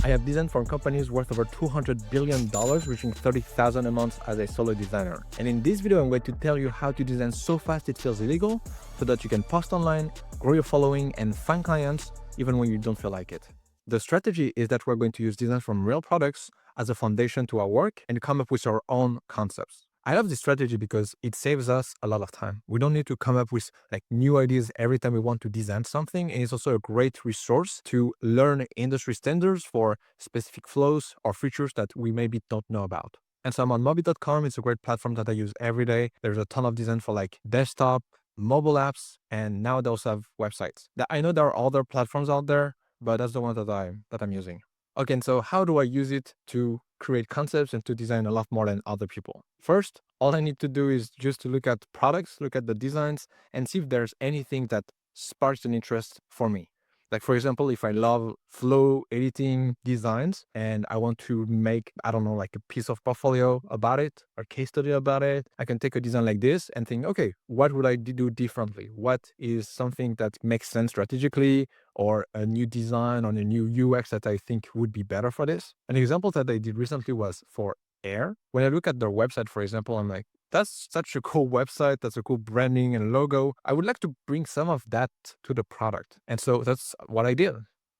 I have designed for companies worth over $200 billion, reaching 30,000 a month as a solo designer. And in this video, I'm going to tell you how to design so fast it feels illegal so that you can post online, grow your following, and find clients even when you don't feel like it. The strategy is that we're going to use design from real products as a foundation to our work and come up with our own concepts. I love this strategy because it saves us a lot of time. We don't need to come up with new ideas every time we want to design something. And it's also a great resource to learn industry standards for specific flows or features that we maybe don't know about. And so I'm on Mobi.com. It's a great platform that I use every day. There's a ton of design for desktop, mobile apps, and now they also have websites. I know there are other platforms out there, but that's the one that I'm using. Okay, and so how do I use it to create concepts and to design a lot more than other people? First, all I need to do is just to look at products, look at the designs, and see if there's anything that sparks an interest for me. Like, for example, if I love flow editing designs and I want to make, I don't know, like a piece of portfolio about it or case study about it, I can take a design like this and think, okay, what would I do differently? What is something that makes sense strategically, or a new design on a new UX that I think would be better for this? An example that I did recently was for Air. When I look at their website, for example, I'm like, that's such a cool website. That's a cool branding and logo. I would like to bring some of that to the product. And so that's what I did.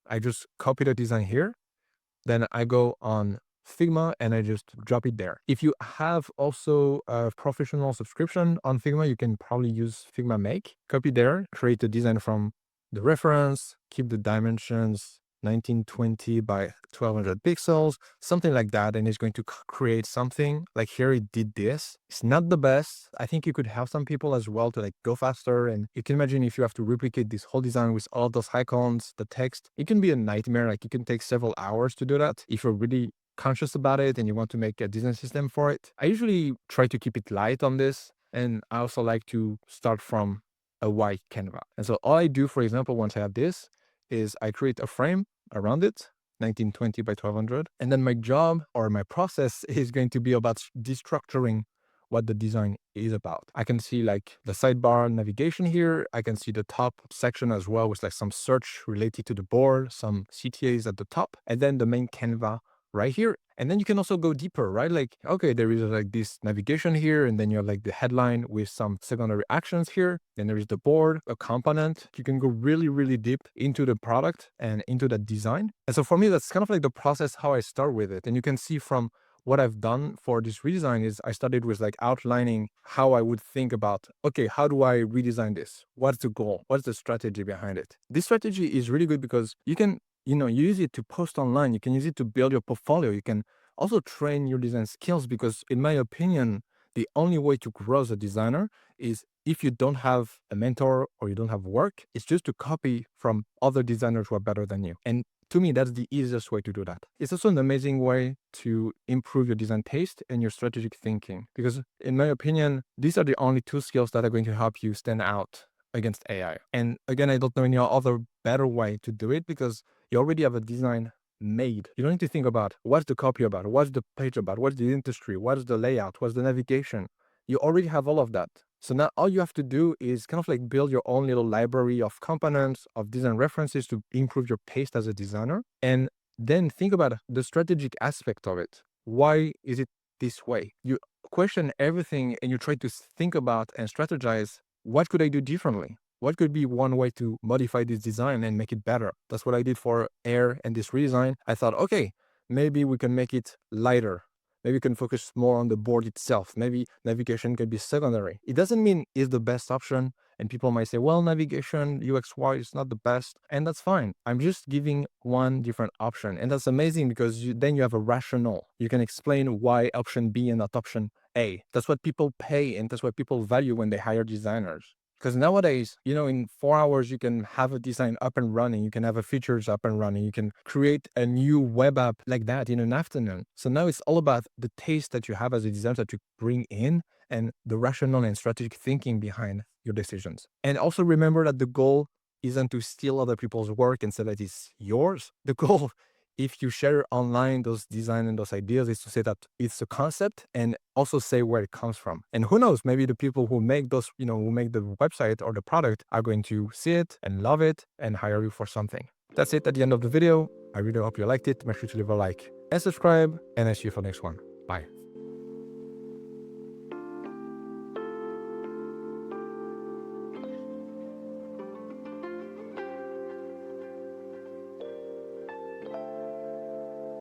I just copy the design here. Then I go on Figma and I just drop it there. If you have also a professional subscription on Figma, you can probably use Figma Make. Copy there, create the design from the reference, keep the dimensions 1920 by 1200 pixels, something like that. And it's going to create something like here it did this. It's not the best. I think you could have some people as well to go faster. And you can imagine if you have to replicate this whole design with all those icons, the text, it can be a nightmare. Like it can take several hours to do that if you're really conscious about it and you want to make a design system for it. I usually try to keep it light on this. And I also like to start from a white canvas. And so all I do, for example, once I have this, is I create a frame around it, 1920 by 1200. And then my job or my process is going to be about destructuring what the design is about. I can see the sidebar navigation here. I can see the top section as well with some search related to the board, some CTAs at the top, and then the main canvas right here. And then you can also go deeper, right? Okay, there is this navigation here, and then you have the headline with some secondary actions here. Then there is the board, a component. You can go really, really deep into the product and into the design. And so for me, that's kind of the process, how I start with it. And you can see from what I've done for this redesign is I started with outlining how I would think about, okay, how do I redesign this? What's the goal? What's the strategy behind it? This strategy is really good because you can use it to post online. You can use it to build your portfolio. You can also train your design skills because, in my opinion, the only way to grow as a designer is if you don't have a mentor or you don't have work, it's just to copy from other designers who are better than you. And to me, that's the easiest way to do that. It's also an amazing way to improve your design taste and your strategic thinking because, in my opinion, these are the only two skills that are going to help you stand out against AI. And again, I don't know any other better way to do it because you already have a design made. You don't need to think about what's the copy about, what's the page about, what's the industry, what's the layout, what's the navigation. You already have all of that. So now all you have to do is kind of build your own little library of components, of design references to improve your taste as a designer. And then think about the strategic aspect of it. Why is it this way? You question everything and you try to think about and strategize, what could I do differently? What could be one way to modify this design and make it better? That's what I did for Air and this redesign. I thought, okay, maybe we can make it lighter. Maybe we can focus more on the board itself. Maybe navigation can be secondary. It doesn't mean it's the best option. And people might say, well, navigation, UX/UI is not the best. And that's fine. I'm just giving one different option. And that's amazing because then you have a rationale. You can explain why option B and not option A. That's what people pay and that's what people value when they hire designers. Because nowadays, in 4 hours, you can have a design up and running. You can have a features up and running. You can create a new web app like that in an afternoon. So now it's all about the taste that you have as a designer that you bring in and the rational and strategic thinking behind your decisions. And also remember that the goal isn't to steal other people's work and say that it's yours. The goal, if you share online those design and those ideas, is to say that it's a concept and also say where it comes from. And who knows, maybe the people who make those, who make the website or the product are going to see it and love it and hire you for something. That's it at the end of the video. I really hope you liked it. Make sure to leave a like and subscribe, and I'll see you for the next one. Bye.